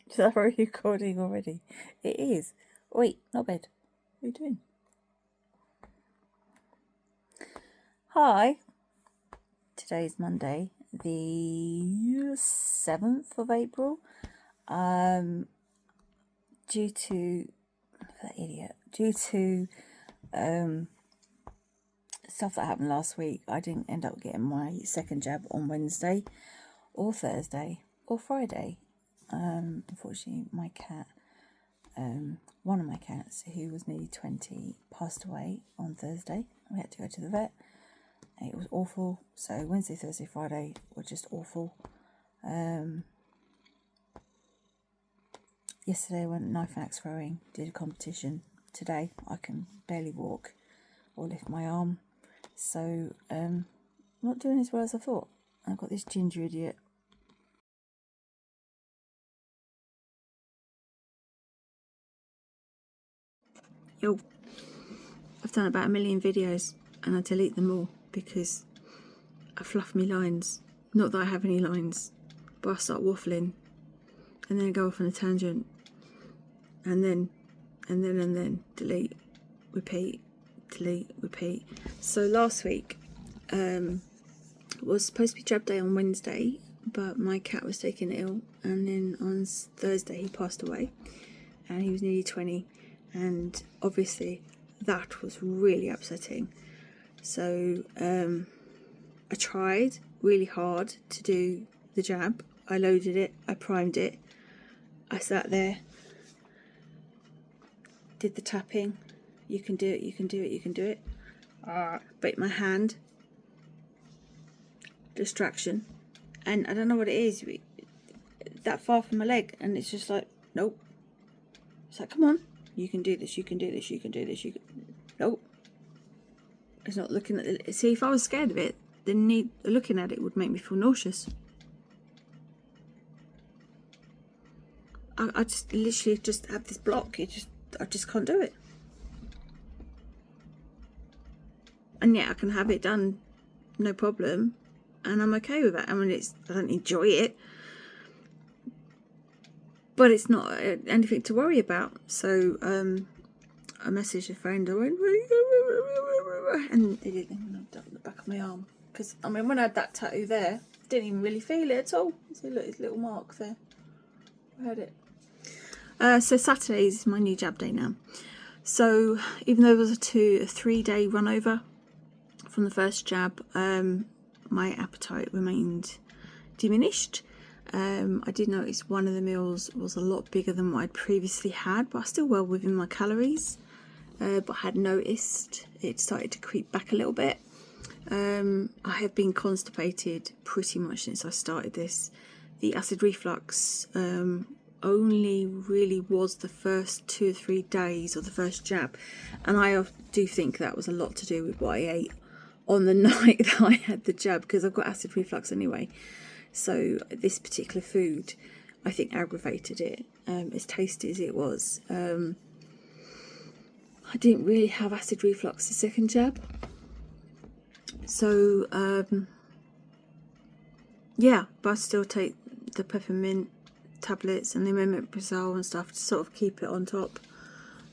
Is that recording already? It is. Wait, not bed. What are you doing? Hi. Today's Monday, the 7th of April. Due to stuff that happened last week, I didn't end up getting my second jab on Wednesday or Thursday or Friday. Unfortunately, my cat, one of my cats, who was nearly 20, passed away on Thursday. We had to go to the vet. It was awful. So Wednesday, Thursday, Friday were just awful. Yesterday I went knife and axe throwing, did a competition. Today I can barely walk or lift my arm. So I'm not doing as well as I thought. I've got this ginger idiot. Yo, I've done about 1 million videos and I delete them all because I fluff my lines. Not that I have any lines, but I start waffling and then I go off on a tangent and then delete, repeat, delete, repeat. So last week was supposed to be jab day on Wednesday, but my cat was taken ill, and then on Thursday he passed away and he was nearly 20, and obviously that was really upsetting. So I tried really hard to do the jab. I loaded it, I primed it, I sat there, did the tapping. You can do it, you can do it, you can do it. But my hand, distraction, and I don't know what it is, that far from my leg, and it's just like, nope. It's like, come on, you can do this, you can do this, you can do this, you can. Nope. It's not looking at it. See, if I was scared of it, then looking at it would make me feel nauseous. I just literally just have this block. I just can't do it. And yet I can have it done, no problem, and I'm okay with that. I mean, I don't enjoy it, but it's not anything to worry about. So I messaged a friend. I went, and they did on the back of my arm, because I mean, when I had that tattoo there, I didn't even really feel it at all. See, look, his little mark there. I had it. So Saturday is my new jab day now. So even though it was a 3-day run over from the first jab, my appetite remained diminished. I did notice one of the meals was a lot bigger than what I'd previously had, but still well within my calories. But I had noticed it started to creep back a little bit. I have been constipated pretty much since I started this. The acid reflux only really was the first 2 or 3 days of the first jab, and I do think that was a lot to do with what I ate on the night that I had the jab, because I've got acid reflux anyway. So this particular food, I think, aggravated it. As tasty as it was, I didn't really have acid reflux the second jab. So yeah, but I still take the peppermint tablets and the omeprazole and stuff to sort of keep it on top.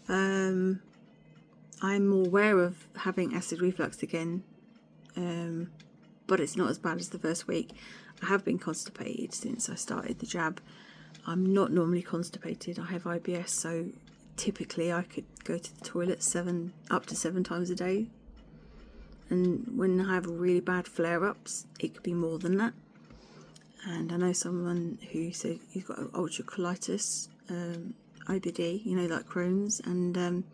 I'm more aware of having acid reflux again, but it's not as bad as the first week. I have been constipated since I started the jab. I'm not normally constipated. I have IBS, so typically I could go to the toilet up to 7 times a day. And when I have really bad flare-ups, it could be more than that. And I know someone who said he's got ulcerative colitis, IBD, you know, like Crohn's, and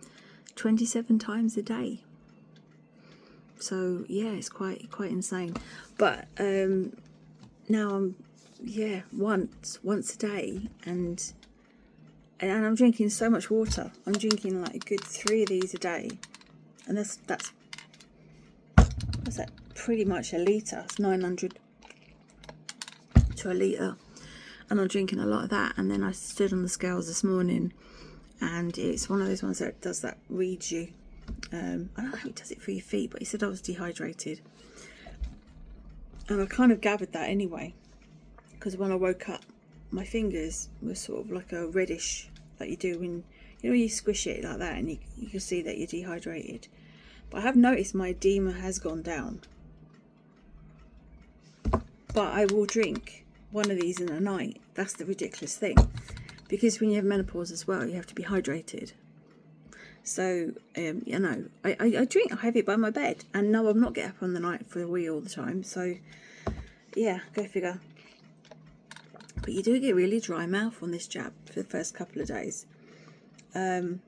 27 times a day. So yeah, it's quite insane. But now I'm once a day, and I'm drinking so much water. I'm drinking like a good 3 of these a day, and that's pretty much a litre. It's 900 to a litre, and I'm drinking a lot of that. And then I stood on the scales this morning, and it's one of those ones that does that, reads you. I don't know how he does it for your feet, but he said I was dehydrated, and I kind of gathered that anyway, because when I woke up my fingers were sort of like a reddish, like you do when you squish it like that, and you can see that you're dehydrated. But I have noticed my edema has gone down. But I will drink one of these in a night. That's the ridiculous thing, because when you have menopause as well, you have to be hydrated. So you know, I drink. I have it by my bed, and no, I'm not getting up on the night for a wee all the time. So yeah, go figure. But you do get really dry mouth on this jab for the first couple of days. But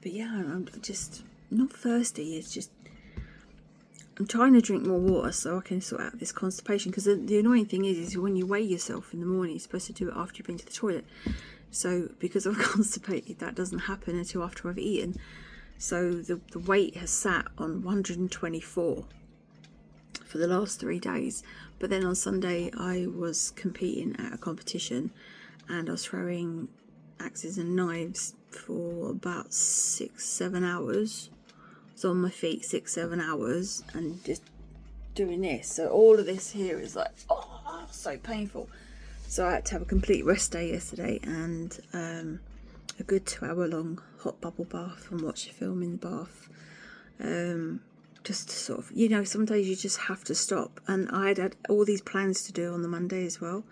yeah, I'm just not thirsty. It's just I'm trying to drink more water so I can sort out this constipation. Because the annoying thing is when you weigh yourself in the morning, you're supposed to do it after you've been to the toilet. So because I'm constipated, that doesn't happen until after I've eaten. So the weight has sat on 124 for the last 3 days. But then on Sunday I was competing at a competition, and I was throwing axes and knives for about 6-7 hours. I was on my feet 6-7 hours and just doing this. So all of this here is like, oh, so painful. So I had to have a complete rest day yesterday, and a good 2-hour long hot bubble bath and watch a film in the bath. Just to sort of, some days you just have to stop. And I had all these plans to do on the Monday as well.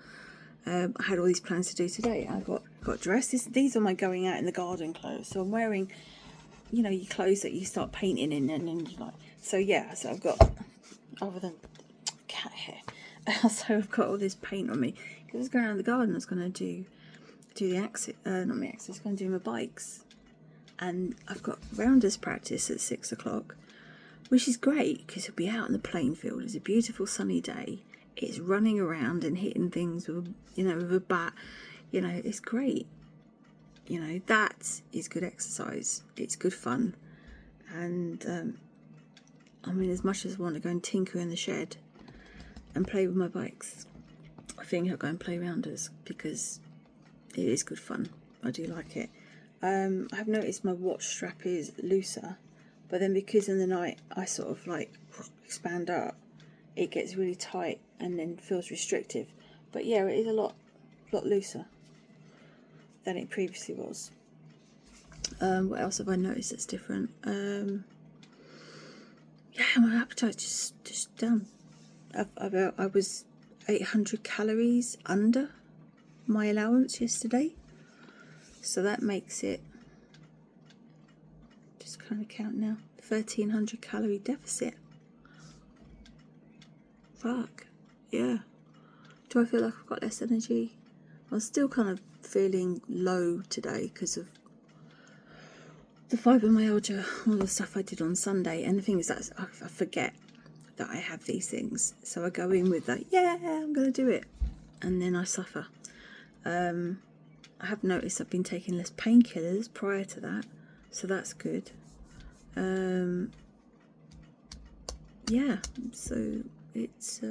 I had all these plans to do today. I got dressed. These are my going out in the garden clothes. So I'm wearing, your clothes that you start painting in, and then you like. So yeah. So I've got, other than cat hair, so I've got all this paint on me. Because I was going around the garden. I was going to do the axis, not my axis. I was going to do my bikes, and I've got rounders practice at 6 o'clock. Which is great because he'll be out in the playing field. It's a beautiful sunny day. It's running around and hitting things with, with a bat. It's great. That is good exercise. It's good fun. And, as much as I want to go and tinker in the shed and play with my bikes, I think I'll go and play rounders because it is good fun. I do like it. I've noticed my watch strap is looser. But then because in the night I sort of like expand up, it gets really tight and then feels restrictive. But yeah, it is a lot looser than it previously was. What else have I noticed that's different? Yeah, my appetite's just down. I was 800 calories under my allowance yesterday. So that makes it, just kind of count now, 1300 calorie deficit. Fuck, yeah. Do I feel like I've got less energy? I'm still kind of feeling low today because of the fibromyalgia, all the stuff I did on Sunday. And the thing is that I forget that I have these things. So I go in with that, yeah, I'm going to do it. And then I suffer. I have noticed I've been taking less painkillers prior to that. So that's good. Yeah, so it's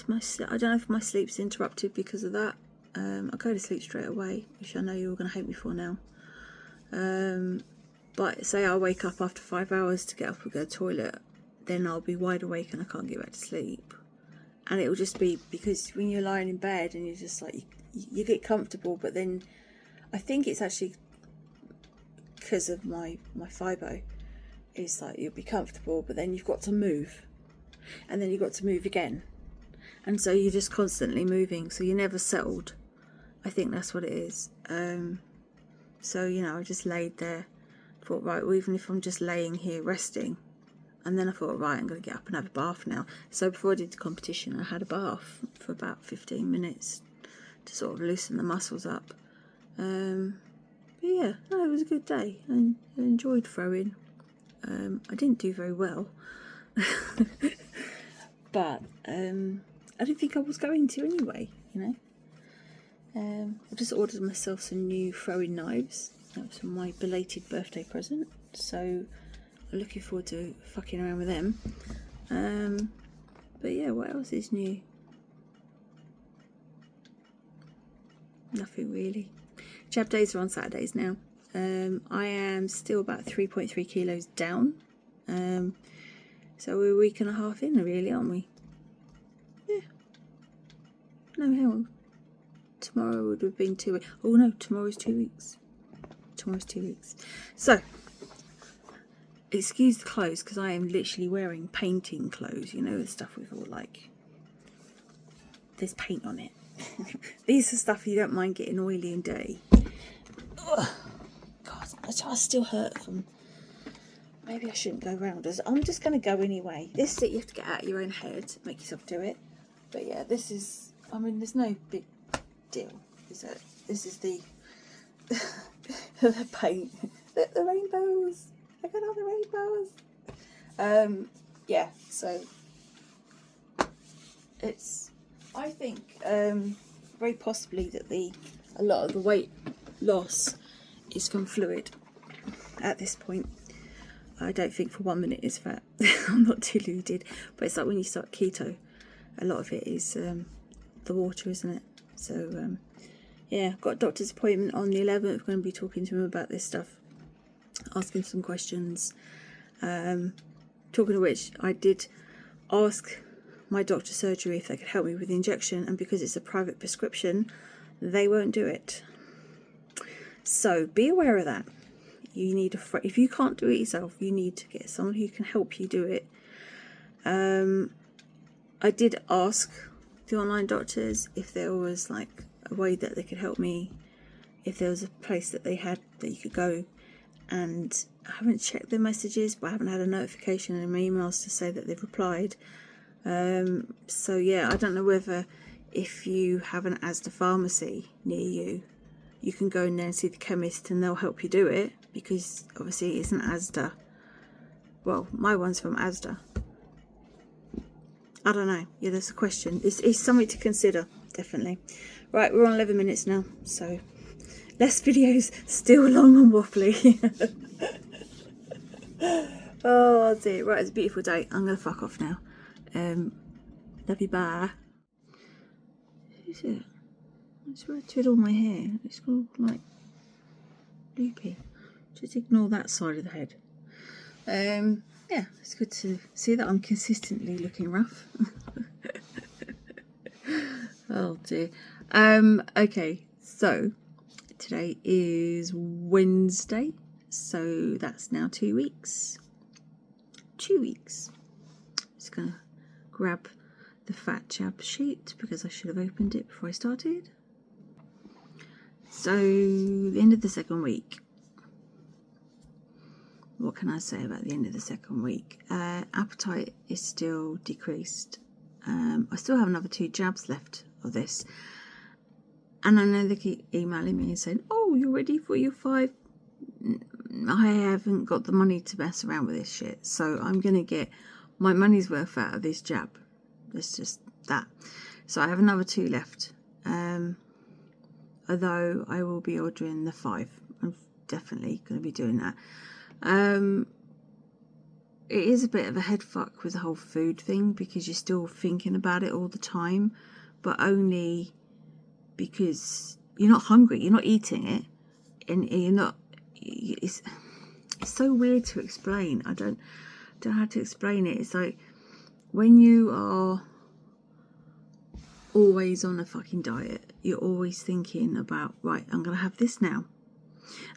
my, I don't know if my sleep's interrupted because of that. I go to sleep straight away, which I know you're all going to hate me for now. But say I wake up after 5 hours to get up and go to the toilet, then I'll be wide awake and I can't get back to sleep. And it'll just be because when you're lying in bed and you're just like, you get comfortable, but then I think it's actually because of my fibo. It's like you'll be comfortable, but then you've got to move, and then you've got to move again, and so you're just constantly moving, so you're never settled. I think that's what it is. So I just laid there, thought, right, well, even if I'm just laying here resting, and then I thought, right, I'm going to get up and have a bath now. So before I did the competition, I had a bath for about 15 minutes to sort of loosen the muscles up. But yeah, no, it was a good day. I enjoyed throwing. I didn't do very well, but I didn't think I was going to anyway, I just ordered myself some new throwing knives. That was my belated birthday present, so I'm looking forward to fucking around with them. But yeah, what else is new? Nothing really. Jab days are on Saturdays now. I am still about 3.3 kilos down. So we're a week and a half in, really, aren't we? Yeah. no, hang on. Tomorrow would have been 2 weeks. Oh no, tomorrow's 2 weeks. Tomorrow's 2 weeks. So, excuse the clothes because I am literally wearing painting clothes. You know, the stuff with all like, there's paint on it. These are stuff you don't mind getting oily and dirty. Ugh. God, I still hurt from. Maybe I shouldn't go round. I'm just going to go anyway. This bit you have to get out of your own head, make yourself do it. But yeah, this is. I mean, there's no big deal, is it? This is the the paint. Look, the rainbows. Look at all the rainbows. Yeah. So it's. I think very possibly that a lot of the weight loss is from fluid at this point. I don't think for 1 minute it's fat. I'm not deluded, but it's like when you start keto, a lot of it is the water, isn't it? So yeah, got a doctor's appointment on the 11th. We're going to be talking to him about this stuff, asking some questions. Talking of which, I did ask my doctor's surgery if they could help me with the injection, and because it's a private prescription, they won't do it. So be aware of that. You need if you can't do it yourself, you need to get someone who can help you do it. I did ask the online doctors if there was like a way that they could help me, if there was a place that they had that you could go, and I haven't checked their messages, but I haven't had a notification in my emails to say that they've replied. So yeah, I don't know whether if you have an Asda pharmacy near you, you can go in there and see the chemist and they'll help you do it, because obviously it's an Asda. Well, my one's from Asda. I don't know. Yeah, there's a question. It's something to consider, definitely. Right, we're on 11 minutes now, so less videos, still long and waffly. Oh dear. Right, it's a beautiful day. I'm going to fuck off now. Love you, bye. Who's it? It's where I twiddle my hair. It's all like loopy. Just ignore that side of the head. Yeah, it's good to see that I'm consistently looking rough. Oh dear. Okay, so today is Wednesday, so that's now 2 weeks. 2 weeks. Just gonna grab the fat jab sheet because I should have opened it before I started. So, the end of the second week. What can I say about the end of the second week? Appetite is still decreased. I still have another 2 jabs left of this. And I know they keep emailing me and saying, oh, you're ready for your 5? I haven't got the money to mess around with this shit. So I'm going to get my money's worth out of this jab. It's just that. So I have another 2 left. Although I will be ordering the 5. I'm definitely going to be doing that. It is a bit of a head fuck with the whole food thing, because you're still thinking about it all the time, but only because you're not hungry, you're not eating it, and you're not. It's so weird to explain. I don't know how to explain it. It's like when you are always on a fucking diet, you're always thinking about, right, I'm gonna have this now,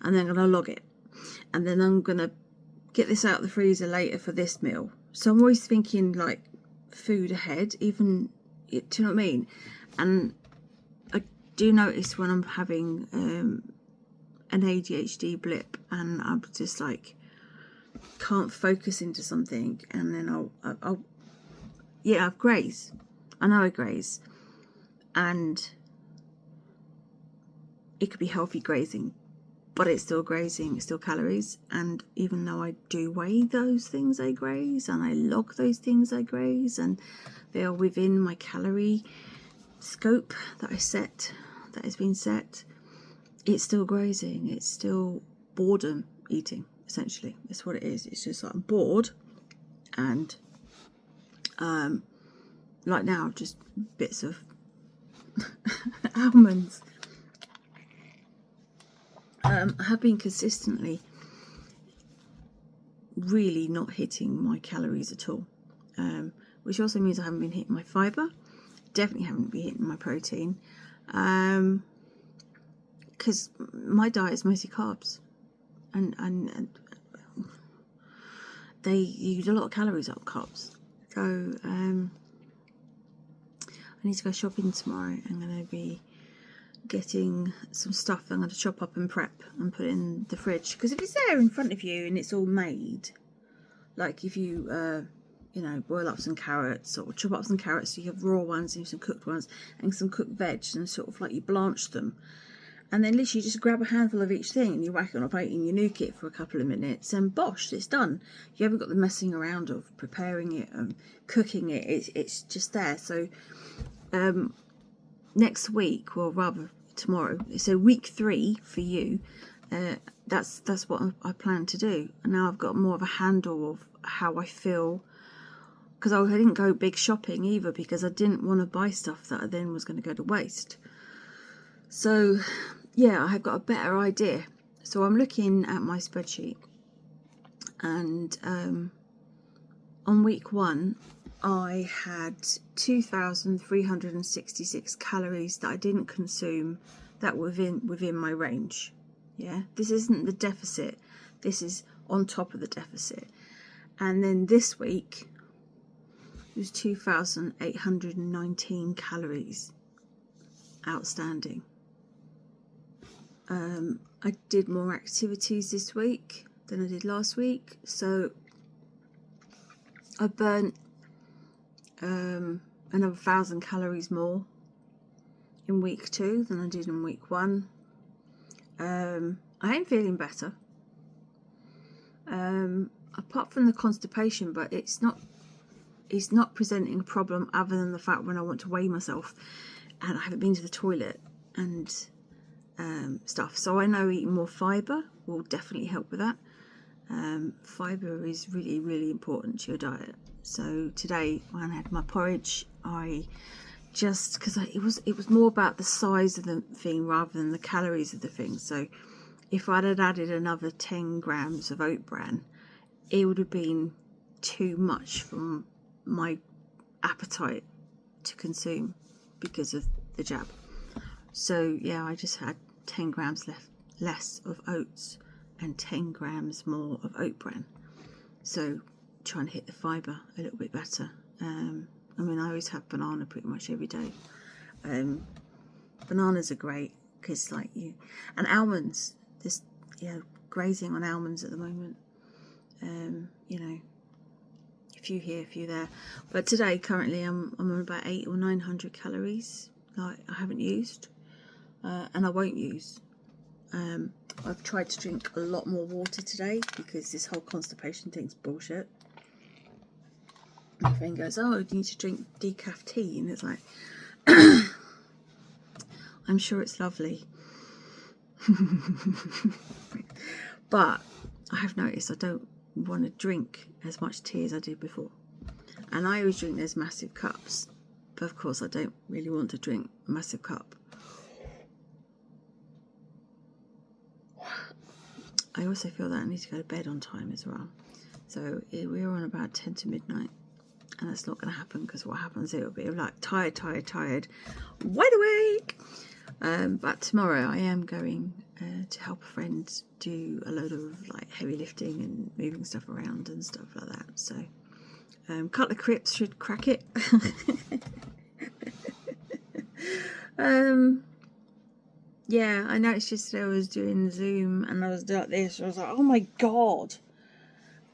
and then I'm gonna log it, and then I'm gonna get this out of the freezer later for this meal. So I'm always thinking like food ahead, even, do you know what I mean? And I do notice when I'm having an ADHD blip and I'm just like can't focus into something, and then I'll yeah, I've graze. I know I graze, and it could be healthy grazing, but it's still grazing, it's still calories. And even though I do weigh those things I graze, and I log those things I graze, and they are within my calorie scope that has been set, it's still grazing. It's still boredom eating, essentially. That's what it is. It's just like I'm bored, and like now, just bits of almonds. I have been consistently really not hitting my calories at all, which also means I haven't been hitting my fibre, definitely haven't been hitting my protein. Because my diet is mostly carbs. And they use a lot of calories up carbs. So, I need to go shopping tomorrow. I'm going to be getting some stuff I'm going to chop up and prep and put in the fridge. Because if it's there in front of you and it's all made, like if you, you know, boil up some carrots or chop up some carrots, so you have raw ones and some cooked ones and some cooked veg, and sort of like you blanch them. And then literally just grab a handful of each thing and you whack it on a plate and you nuke it for a couple of minutes and bosh, it's done. You haven't got the messing around of preparing it and cooking it. It's just there. So next week, or rather tomorrow, so week 3 for you, that's what I plan to do. And now I've got more of a handle of how I feel, because I didn't go big shopping either, because I didn't want to buy stuff that I then was going to go to waste. So yeah, I have got a better idea. So I'm looking at my spreadsheet, and on week 1 I had 2,366 calories that I didn't consume that were within my range. Yeah, this isn't the deficit, this is on top of the deficit. And then this week it was 2,819 calories outstanding. I did more activities this week than I did last week, so I burnt another 1,000 calories more in week 2 than I did in week 1. I am feeling better, apart from the constipation, but it's not presenting a problem other than the fact when I want to weigh myself and I haven't been to the toilet and stuff. So I know eating more fibre will definitely help with that. Fibre is really, really important to your diet. So today when I had my porridge, I just, because it was more about the size of the thing rather than the calories of the thing. So if I'd had added another 10 grams of oat bran, it would have been too much for my appetite to consume because of the jab. So yeah, I just had 10 grams less of oats and 10 grams more of oat bran. So trying to hit the fibre a little bit better. I mean, I always have banana pretty much every day. Bananas are great because, like, and almonds. There's, you know, grazing on almonds at the moment. You know, a few here, a few there. But today, currently, I'm on about 800 or 900 calories. Like, I haven't used, and I won't use. I've tried to drink a lot more water today because this whole constipation thing's bullshit. My friend goes, "Oh, you need to drink decaf tea," and it's like, I'm sure it's lovely, but I have noticed I don't want to drink as much tea as I did before. And I always drink those massive cups, but of course I don't really want to drink a massive cup. I also feel that I need to go to bed on time as well. So we're on about 10 to midnight. And that's not going to happen, because what happens, it'll be like tired, wide awake. But tomorrow I am going to help a friend do a load of like heavy lifting and moving stuff around and stuff like that. So couple of crips should crack it. Yeah, I noticed yesterday I was doing Zoom and I was like this. I was like, oh my god.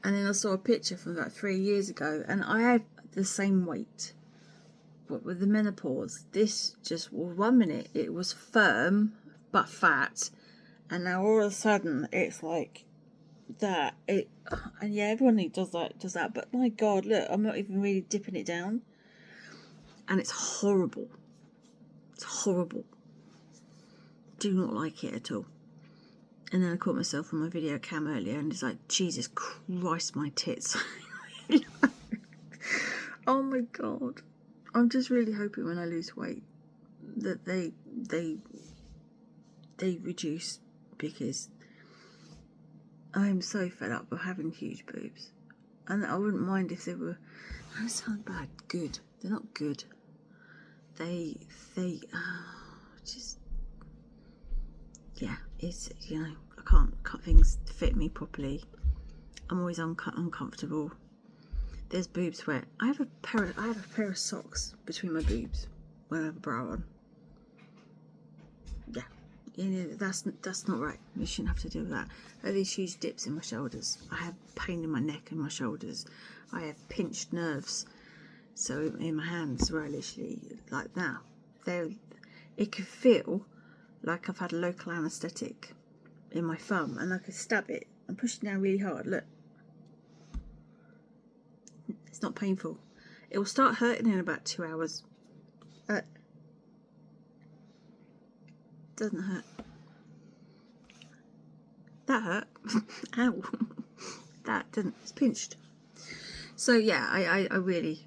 And then I saw a picture from about 3 years ago, and I had the same weight. But with the menopause, this just, well, 1 minute it was firm but fat, and now all of a sudden it's like that. And yeah, everyone who does that. But my god, look, I'm not even really dipping it down, and it's horrible. It's horrible. Do not like it at all. And then I caught myself on my video cam earlier, and it's like, Jesus Christ, my tits. Oh my god. I'm just really hoping when I lose weight that they reduce, because I'm so fed up of having huge boobs. And I wouldn't mind if they were, I sound bad, good. They're not good. they just, yeah, it's, you know, I can't cut things to fit me properly. I'm always uncomfortable. There's boobs where I have a pair of socks between my boobs when I have a bra on. Yeah, yeah, that's not right. You shouldn't have to deal with that. I have these huge dips in my shoulders. I have pain in my neck and my shoulders. I have pinched nerves. So in my hands, where I literally, like now, it could feel like I've had a local anaesthetic in my thumb, and I could stab it and push it down really hard. Look, it's not painful. It will start hurting in about 2 hours. Doesn't hurt. That hurt. Ow. That didn't. It's pinched. So yeah, I really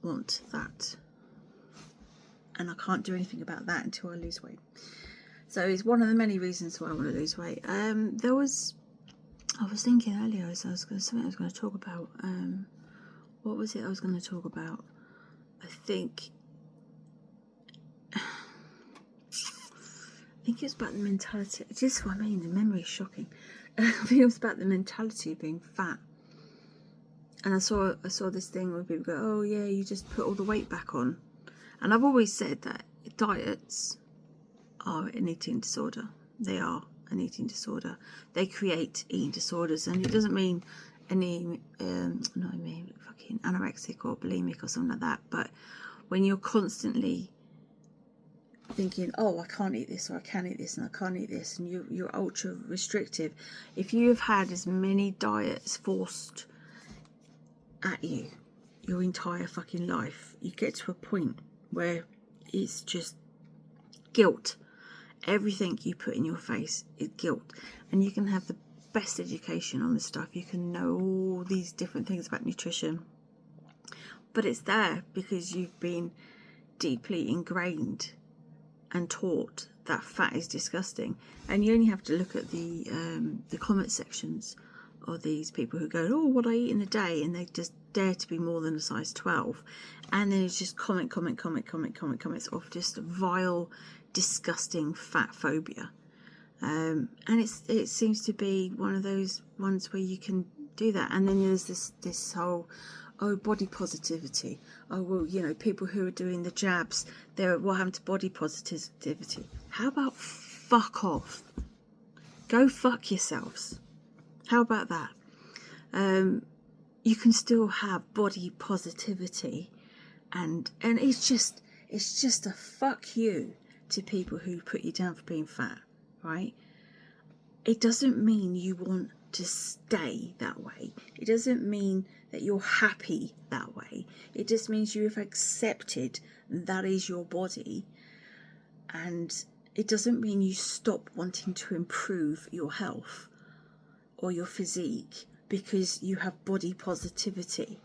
want that, and I can't do anything about that until I lose weight. So it's one of the many reasons why I want to lose weight. I was thinking earlier, so something I was going to talk about. What was it I was going to talk about? I think it was about the mentality. Just what I mean, the memory is shocking. I think it was about the mentality of being fat. And I saw this thing where people go, oh yeah, you just put all the weight back on. And I've always said that diets are an eating disorder. They are an eating disorder. They create eating disorders, and it doesn't mean any fucking anorexic or bulimic or something like that. But when you're constantly thinking, oh, I can't eat this, or I can eat this, and I can't eat this, and you're ultra restrictive. If you have had as many diets forced at you your entire fucking life, you get to a point where it's just guilt. Everything you put in your face is guilt, and you can have the best education on this stuff. You can know all these different things about nutrition, but it's there because you've been deeply ingrained and taught that fat is disgusting. And you only have to look at the comment sections of these people who go, oh, what I eat in a day, and they just dare to be more than a size 12, and then it's just comments of just vile, disgusting fat phobia. And it seems to be one of those ones where you can do that. And then there's this whole, oh, body positivity. Oh, well, you know, people who are doing the jabs, what happened to body positivity? How about fuck off? Go fuck yourselves. How about that? You can still have body positivity, and it's just a fuck you to people who put you down for being fat, right? It doesn't mean you want to stay that way. It doesn't mean that you're happy that way. It just means you have accepted that is your body, and it doesn't mean you stop wanting to improve your health or your physique because you have body positivity.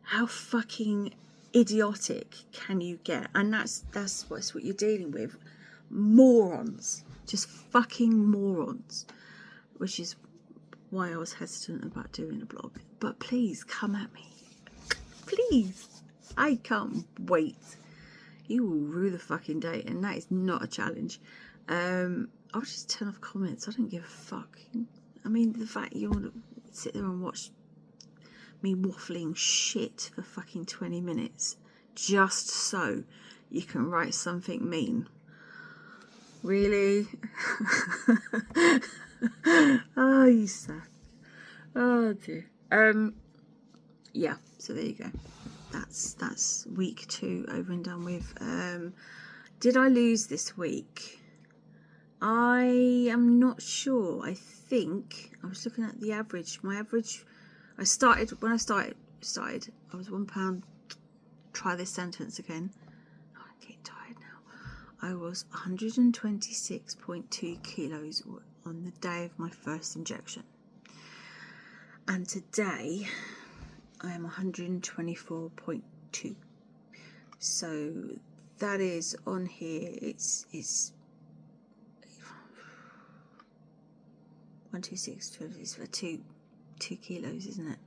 How fucking idiotic can you get? And that's what you're dealing with. Morons. Just fucking morons. Which is why I was hesitant about doing a blog. But please, come at me. Please. I can't wait. You will rue the fucking day, and that is not a challenge. I'll just turn off comments. I don't give a fuck. I mean, the fact you want to sit there and watch me waffling shit for fucking 20 minutes just so you can write something mean. Really? Oh, you suck. Oh dear. Yeah, so there you go. That's week 2 over and done with. Did I lose this week? I am not sure. I think I was looking at the average. My average, when I started, I was £1. Try this sentence again. Oh, I'm getting tired now. I was 126.2 kilos on the day of my first injection. And today I am 124.2. So that is on here. It's 126. It's for 2 kilos, isn't it?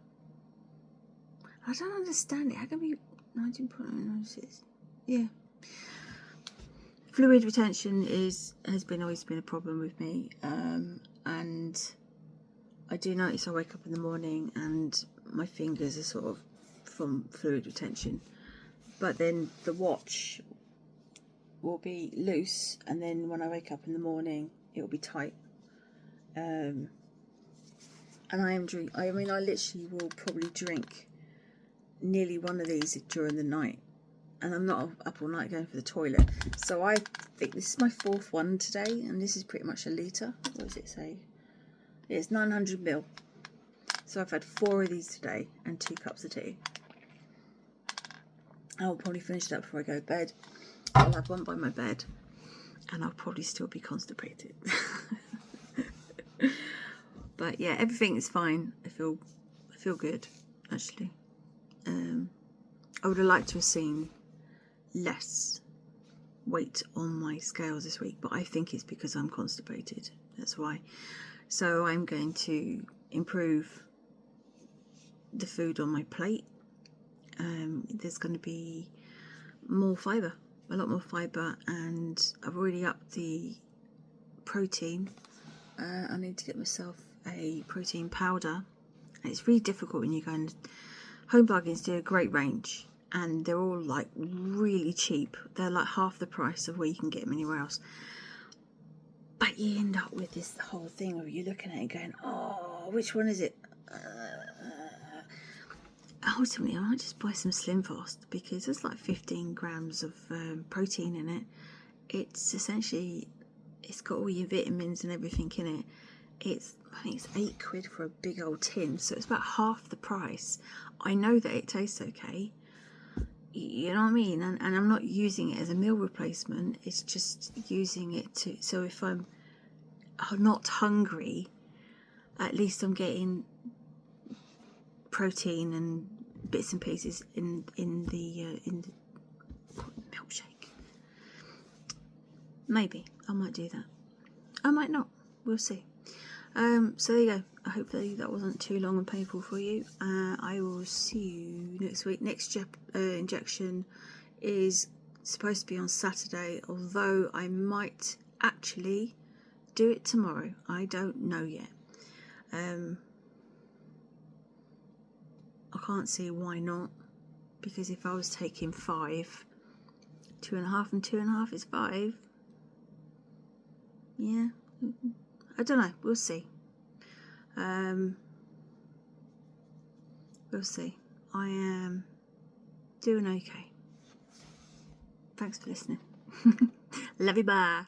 I don't understand it. How can we 19.96? Yeah, fluid retention has always been a problem with me, and I do notice I wake up in the morning and my fingers are sort of from fluid retention, but then the watch will be loose, and then when I wake up in the morning it will be tight. And I literally will probably drink nearly one of these during the night, and I'm not up all night going for the toilet. So I think this is my 4th one today, and this is pretty much a litre. What does it say? It's 900 ml. So I've had 4 of these today and 2 cups of tea. I'll probably finish that before I go to bed. I'll have one by my bed, and I'll probably still be constipated. But yeah, everything is fine. I feel good, actually. I would have liked to have seen less weight on my scales this week, but I think it's because I'm constipated. That's why. So I'm going to improve the food on my plate. There's going to be more fibre, a lot more fibre, and I've already upped the protein. I need to get myself a protein powder. And it's really difficult when you go and Home Bargains do a great range, and they're all like really cheap. They're like half the price of where you can get them anywhere else. But you end up with this whole thing of you looking at it going, oh, which one is it? Ultimately, I might just buy some Slim Fast, because there's like 15 grams of protein in it. It's essentially, it's got all your vitamins and everything in it. I think it's £8 for a big old tin, so it's about half the price. I know that it tastes okay, you know what I mean, and I'm not using it as a meal replacement. It's just using it to, so if I'm not hungry, at least I'm getting protein and bits and pieces in the milkshake. Maybe I might do that. I might not. We'll see. So there you go. Hopefully that wasn't too long and painful for you. I will see you next week. Next injection is supposed to be on Saturday, although I might actually do it tomorrow. I don't know yet. I can't see why not, because if I was taking 5, 2.5 and 2.5 is 5. Yeah, I don't know. We'll see. We'll see. I am doing okay. Thanks for listening. Love you, bye.